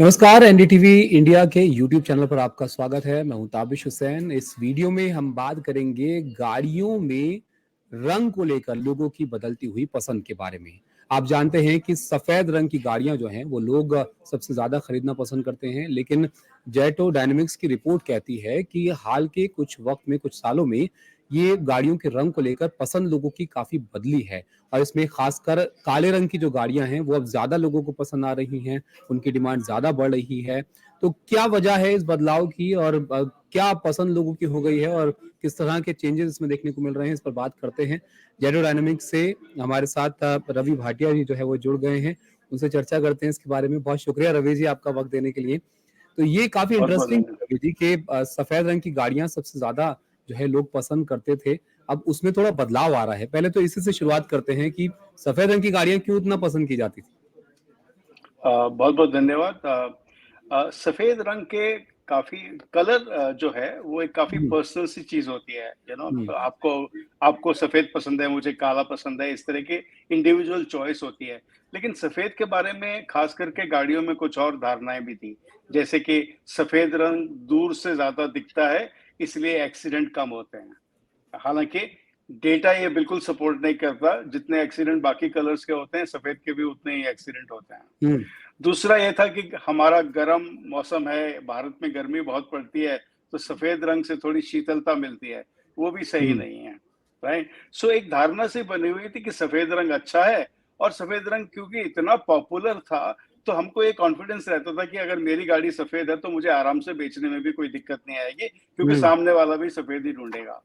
नमस्कार, NDTV India के YouTube channel पर आपका स्वागत है। मैं हूं ताबिश हुसैन। इस वीडियो में हम बात करेंगे गाड़ियों में रंग को लेकर लोगों की बदलती हुई पसंद के बारे में। आप जानते हैं कि सफेद रंग की गाड़ियां जो हैं वो लोग सबसे ज्यादा खरीदना पसंद करते हैं, लेकिन जेटो डायनेमिक्स की रिपोर्ट कहती है कि हाल के कुछ वक्त में, कुछ सालों में ये गाड़ियों के रंग को लेकर पसंद लोगों की काफी बदली है। और इसमें खासकर काले रंग की जो गाड़ियां हैं वो अब ज्यादा लोगों को पसंद आ रही हैं, उनकी डिमांड ज्यादा बढ़ रही है। तो क्या वजह है इस बदलाव की, और क्या पसंद लोगों की हो गई है, और किस तरह के चेंजेस इसमें देखने को मिल रहे हैं, इस पर बात करते हैं। जेडो डायनेमिक्स से हमारे साथ रवि भाटिया जी जो है वो जुड़ गए हैं, उनसे चर्चा करते हैं इसके बारे में। बहुत शुक्रिया रवि जी आपका वक्त देने के लिए। तो ये काफी बहुत बहुत इंटरेस्टिंग धन्यवाद। रवि जी कि सफेद रंग की गाड़ियां सबसे ज्यादा जो है लोग पसंद करते थे, अब उसमें थोड़ा बदलाव आ रहा है। पहले तो इसी से शुरुआत करते हैं कि सफेद रंग की गाड़ियां क्यों इतना पसंद की जाती थी। बहुत बहुत धन्यवाद। सफेद रंग के काफी कलर जो है वो एक काफी हम्म, पर्सनल सी चीज होती है, हम्म, आपको आपको सफेद पसंद है, मुझे काला पसंद है, इस तरह की इंडिविजुअल चॉइस होती है। लेकिन सफेद के बारे में खास करके गाड़ियों में कुछ और धारणाएं भी थी, जैसे कि सफेद रंग दूर से ज्यादा दिखता है, इसलिए एक्सीडेंट कम होते हैं। हालांकि डेटा ये बिल्कुल सपोर्ट नहीं करता, जितने एक्सीडेंट बाकी कलर्स के होते हैं सफेद के भी उतने ही एक्सीडेंट होते हैं। हम्म, दूसरा ये था कि हमारा गर्म मौसम है, भारत में गर्मी बहुत पड़ती है, तो सफेद रंग से थोड़ी शीतलता मिलती है, वो भी सही हम्म, नहीं है। राइट। सो एक धारणा सी बनी हुई थी कि सफेद रंग अच्छा है, और सफेद रंग क्योंकि इतना पॉपुलर था, तो हमको ये कॉन्फिडेंस रहता था कि अगर मेरी गाड़ी सफेद है तो मुझे आराम से बेचने में भी कोई दिक्कत नहीं आएगी, क्योंकि हम्म, सामने वाला भी सफेद ही ढूंढेगा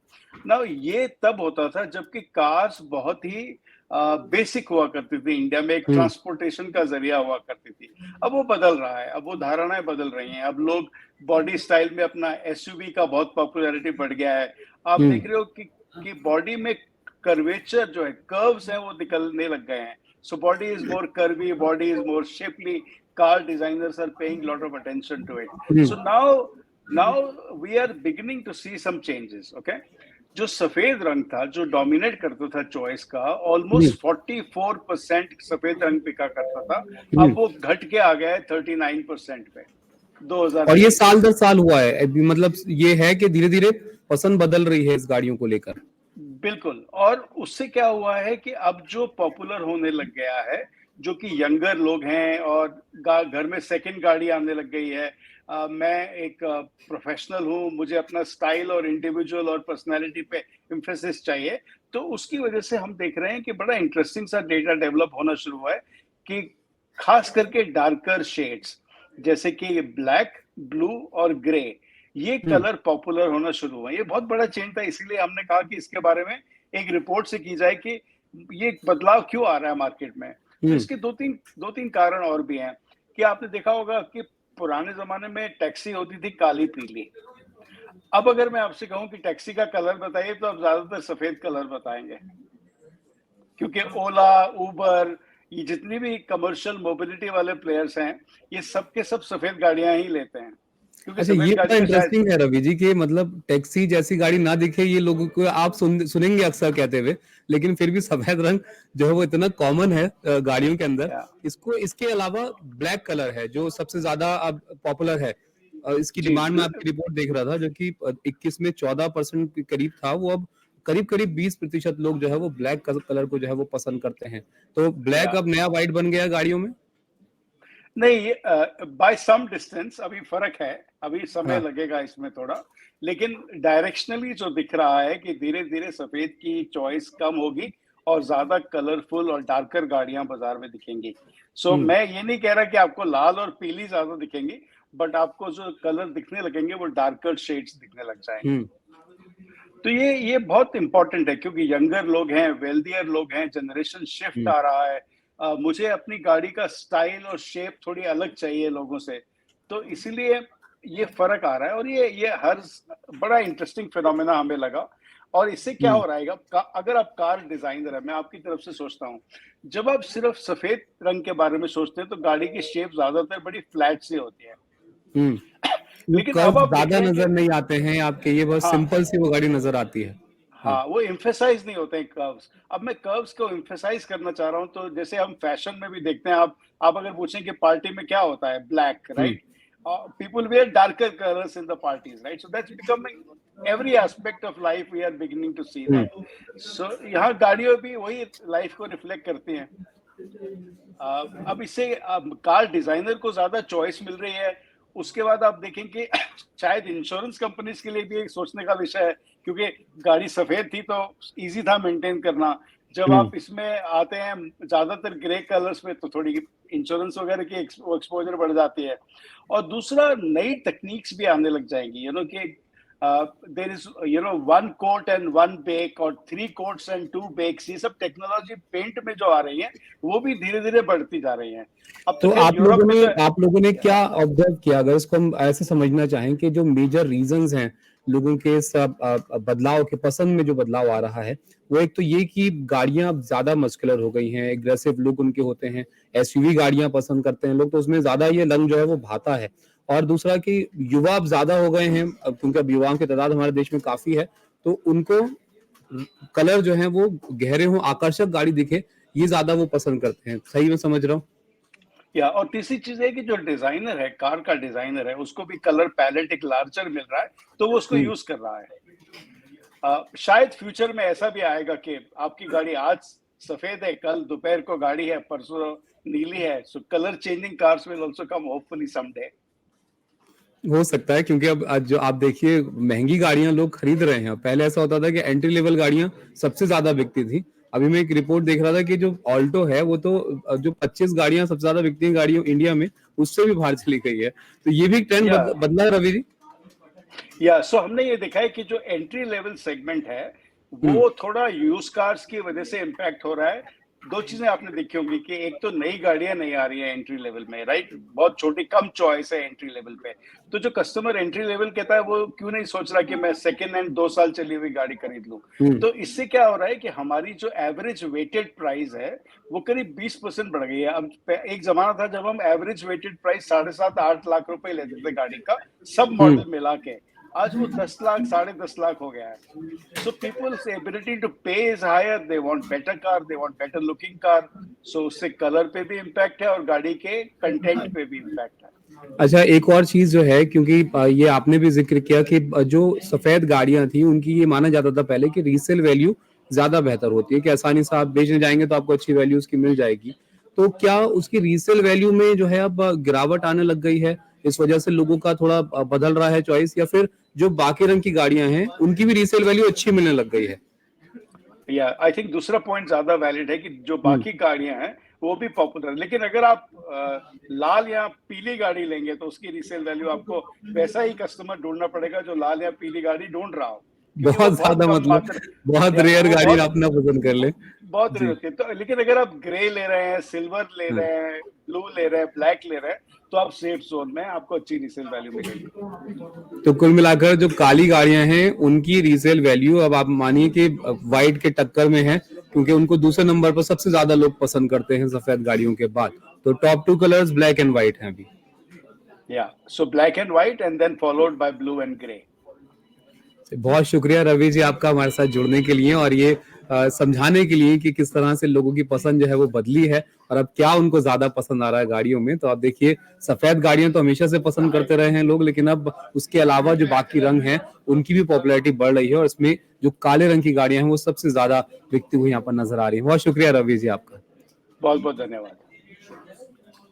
ना। ये तब होता था जबकि कार्स बहुत ही बेसिक हुआ करती थी, इंडिया में एक हम्म, ट्रांसपोर्टेशन का जरिया हुआ करती थी। अब वो बदल रहा है, अब वो धारणाएं बदल रही हैं। अब लोग बॉडी स्टाइल में अपना एसयूवी का बहुत पॉपुलैरिटी बढ़ गया है। आप हम्म, देख रहे हो कि बॉडी में कर्वेचर जो है, कर्व्स हैं, वो निकलने लग गए हैं। So body is more curvy, body is more shapely. Car designers are paying lot of attention to it. Hmm, so now now we are beginning to see some changes. Okay. जो सफेद रंग था, जो डोमिनेट करता था choice का, हम्म, almost 44% सफेद रंग पिका करता था। हम्म। अब वो घट के आ गया है 39% पे और ये 2023 साल में। दर साल हुआ है, अभी मतलब ये है कि धीरे धीरे पसंद बदल रही है इस गाड़ियों को लेकर। बिल्कुल। और उससे क्या हुआ है कि अब जो पॉपुलर होने लग गया है, जो कि यंगर लोग हैं, और घर में सेकंड गाड़ी आने लग गई है। मैं एक प्रोफेशनल हूँ, मुझे अपना स्टाइल और इंडिविजुअल और पर्सनालिटी पे एम्फेसिस चाहिए। तो उसकी वजह से हम देख रहे हैं कि बड़ा इंटरेस्टिंग सा डेटा डेवलप होना शुरू हुआ है कि खास करके डार्कर शेड्स, जैसे कि ब्लैक, ब्लू और ग्रे, ये हम्म, कलर पॉपुलर होना शुरू हुआ। ये बहुत बड़ा चेंज था, इसीलिए हमने कहा कि इसके बारे में एक रिपोर्ट से की जाए कि ये बदलाव क्यों आ रहा है मार्केट में। तो हम्म, इसके दो तीन कारण और भी हैं। कि आपने देखा होगा कि पुराने जमाने में टैक्सी होती थी काली पीली। अब अगर मैं आपसे कहूं कि टैक्सी का कलर बताइए, तो आप ज्यादातर सफेद कलर बताएंगे, क्योंकि ओला, उबर, ये जितनी भी कमर्शियल मोबिलिटी वाले प्लेयर्स हैं, ये सब के सब सफेद गाड़ियां ही लेते हैं, क्योंकि अच्छा, सफेद ये गाड़ी बड़ा का शायद। इंटरेस्टिंग है रवि जी कि मतलब टैक्सी जैसी गाड़ी ना दिखे, ये लोगों को आप सुनेंगे अक्सर कहते हुए, लेकिन फिर भी सफेद रंग जो है वो इतना कॉमन है गाड़ियों के अंदर। या, इसको इसके अलावा ब्लैक कलर है जो सबसे ज्यादा अब पॉपुलर है। इसकी जी, डिमांड में आपकी रिपोर्ट देख रहा था, जो कि 21 में 14% के करीब था, वो अब करीब करीब 20% लोग जो है वो ब्लैक कलर को जो है वो पसंद करते हैं। तो या ब्लैक अब नया व्हाइट बन गया गाड़ियों में। नहीं, बाय सम डिस्टेंस अभी फर्क है, अभी समय हाँ। लगेगा इसमें थोड़ा। लेकिन डायरेक्शनली जो दिख रहा है कि धीरे धीरे सफेद की चॉइस कम होगी, और ज्यादा कलरफुल और डार्कर गाड़ियां बाजार में दिखेंगी। सो हम्म, मैं ये नहीं कह रहा कि आपको लाल और पीली ज्यादा दिखेंगी, बट आपको जो कलर दिखने लगेंगे वो डार्कर शेड्स दिखने लग जाएंगे। हम्म, तो ये बहुत इंपॉर्टेंट है, क्योंकि यंगर लोग हैं, वेल्दियर लोग हैं, जनरेशन शिफ्ट हम्म, आ रहा है। मुझे अपनी गाड़ी का स्टाइल और शेप थोड़ी अलग चाहिए लोगों से। तो इसीलिए ये फर्क आ रहा है, और ये हर बड़ा इंटरेस्टिंग फिनोमेना हमें लगा। और इससे क्या हम्म, हो रहा है, अगर आप कार डिजाइनर है, मैं आपकी तरफ से सोचता हूँ, जब आप सिर्फ सफेद रंग के बारे में सोचते हैं तो गाड़ी की शेप ज्यादातर बड़ी फ्लैट सी होती है। हम्म। वो लेकिन अब कर्व आप देख ज्यादा रहे हैं कि नजर नहीं आते हैं आपके, ये बहुत हाँ, सिंपल सी वो गाड़ी नजर आती है। हाँ। हाँ, वो एम्फसाइज़ नहीं होते हैं कर्व्स। अब मैं कर्व्स को एम्फसाइज़ करना चाह रहा हूँ, तो जैसे हम फैशन में भी देखते हैं, आप अगर पूछें कि पार्टी में क्या होता है? Black, hmm, right? People wear darker colors in the parties, right? So that's becoming every aspect of life we are beginning to see hmm. that. So यहाँ गाड़ियाँ भी वही लाइफ को रिफ्लेक्ट करती हैं। अब इससे कार डिजाइनर को ज्यादा चॉइस मिल रही है। उसके बाद आप देखेंगे शायद इंश्योरेंस कंपनीज के लिए भी एक सोचने का विषय है, क्योंकि गाड़ी सफेद थी तो इजी था मेंटेन करना। जब हुँ। आप इसमें आते हैं ज्यादातर ग्रे कलर्स में, तो थोड़ी इंश्योरेंस वगैरह की एक्सपोजर बढ़ जाती है। और दूसरा, नई टेक्निक्स भी आने लग जाएंगी, कि there is one coat and one bake और three coats and two bakes. ये सब टेक्नोलॉजी पेंट में जो आ रही है, वो भी धीरे धीरे बढ़ती जा रही है। अब तो तो खैर यूरोप में तो आप लोगों ने क्या ऑब्जर्व किया, अगर इसको हम ऐसे समझना चाहें कि जो मेजर रीजंस हैं लोगों के सब बदलाव के पसंद में जो बदलाव आ रहा है, वो एक तो ये कि गाड़ियां अब ज्यादा मस्कुलर हो गई हैं, एग्रेसिव लुक उनके होते हैं, एसयूवी गाड़ियां पसंद करते हैं लोग, तो उसमें ज्यादा ये रंग जो है वो भाता है। और दूसरा कि युवा अब ज्यादा हो गए हैं, अब क्योंकि अब युवाओं की तादाद हमारे देश में काफी है, तो उनको कलर जो है वो गहरे हो, आकर्षक गाड़ी दिखे, ये ज्यादा वो पसंद करते हैं। सही में समझ रहा हूँ? या और तीसरी चीज है कि जो डिजाइनर है, कार का डिजाइनर है, उसको भी कलर पैलेट एक लार्जर मिल रहा है, तो वो उसको हम्म। यूज कर रहा है। शायद फ्यूचर में ऐसा भी आएगा कि आपकी गाड़ी आज सफेद है, कल दोपहर को गाड़ी है, परसों नीली है। So colour changing cars will also come hopefully someday. हो सकता है, क्योंकि अब आज जो आप देखिए महंगी गाड़ियां लोग खरीद रहे हैं। पहले ऐसा होता था कि एंट्री लेवल गाड़ियां सबसे ज्यादा बिकती थी। अभी मैं एक रिपोर्ट देख रहा था कि जो ऑल्टो है वो तो जो 25 गाड़ियां सबसे ज्यादा बिकती हैं गाड़ियों इंडिया में, उससे भी बाहर चली गई है। तो ये भी एक ट्रेंड या बदला है रवि जी। सो हमने ये देखा है कि जो एंट्री लेवल सेगमेंट है, हम्म। वो थोड़ा यूज कार्स की वजह से इम्पैक्ट हो रहा है। दो चीजें आपने देखी होंगी कि एक तो नई गाड़ियां नहीं आ रही है एंट्री लेवल में, राइट? बहुत छोटी कम चॉइस है एंट्री लेवल पे। तो जो कस्टमर एंट्री लेवल कहता है, वो क्यों नहीं सोच रहा कि मैं सेकेंड हैंड 2 साल चली हुई गाड़ी खरीद लूं। हम्म। तो इससे क्या हो रहा है कि हमारी जो एवरेज वेटेड प्राइस है, वो करीब 20% बढ़ गई है। अब एक जमाना था जब हम एवरेज वेटेड प्राइस 7.5-8 लाख रुपए लेते थे गाड़ी का, सब हम्म। मॉडल मिला के। आज वो 10 लाख, 10.5 लाख हो गया है। So people's ability to pay is higher. They want better car, they want better looking car. So उससे कलर पे भी इम्पैक्ट है और गाड़ी के कंटेंट पे भी इम्पैक्ट है। अच्छा, एक और चीज जो है, क्योंकि ये आपने भी जिक्र किया कि जो सफेद गाड़ियां थी उनकी ये माना जाता था पहले कि रीसेल वैल्यू ज्यादा बेहतर होती है, कि आसानी से आप बेचने जाएंगे तो आपको अच्छी वैल्यू उसकी मिल जाएगी। तो क्या उसकी रीसेल वैल्यू में जो है अब गिरावट आने लग गई है, इस वजह से लोगों का थोड़ा बदल रहा है चॉइस, या फिर जो बाकी रंग की गाड़ियां हैं उनकी भी रीसेल वैल्यू अच्छी मिलने लग गई है? या आई थिंक दूसरा पॉइंट ज्यादा वैलिड है कि जो हम्म। बाकी गाड़ियां हैं वो भी पॉपुलर है, लेकिन अगर आप लाल या पीली गाड़ी लेंगे तो उसकी रीसेल वैल्यू आपको वैसा ही कस्टमर ढूंढना पड़ेगा जो लाल या पीली गाड़ी ढूंढ रहा हो, क्योंकि वो बहुत बहुत ज्यादा, कम मतलब मात्रा। बहुत या रेयर वो गाड़ी बहुत अपना पसंद कर ले। बहुत रेयर जी। होती है। तो लेकिन अगर आप ग्रे ले रहे हैं, सिल्वर ले हाँ। रहे हैं, ब्लू ले रहे हैं, ब्लैक ले रहे हैं, तो आप सेफ जोन में, आपको अच्छी रीसेल वैल्यू मिलेगी। तो कुल मिलाकर जो काली गाड़ियां हैं उनकी रीसेल वैल्यू अब आप मानिए कि व्हाइट के टक्कर में है, क्योंकि उनको दूसरे नंबर पर सबसे ज्यादा लोग पसंद करते हैं सफेद गाड़ियों के बाद। तो top 2 colours black and white हैं अभी। या so black and white and then followed by blue and grey. बहुत शुक्रिया रवि जी आपका हमारे साथ जुड़ने के लिए, और ये समझाने के लिए कि किस तरह से लोगों की पसंद जो है वो बदली है और अब क्या उनको ज्यादा पसंद आ रहा है गाड़ियों में। तो आप देखिए, सफेद गाड़ियां तो हमेशा से पसंद करते रहे हैं लोग, लेकिन अब उसके अलावा जो बाकी रंग हैं उनकी भी पॉपुलैरिटी बढ़ रही है, और इसमें जो काले रंग की गाड़ियां हैं वो सबसे ज्यादा बिकती हुई यहाँ पर नजर आ रही है। बहुत शुक्रिया रवि जी आपका। बहुत बहुत धन्यवाद।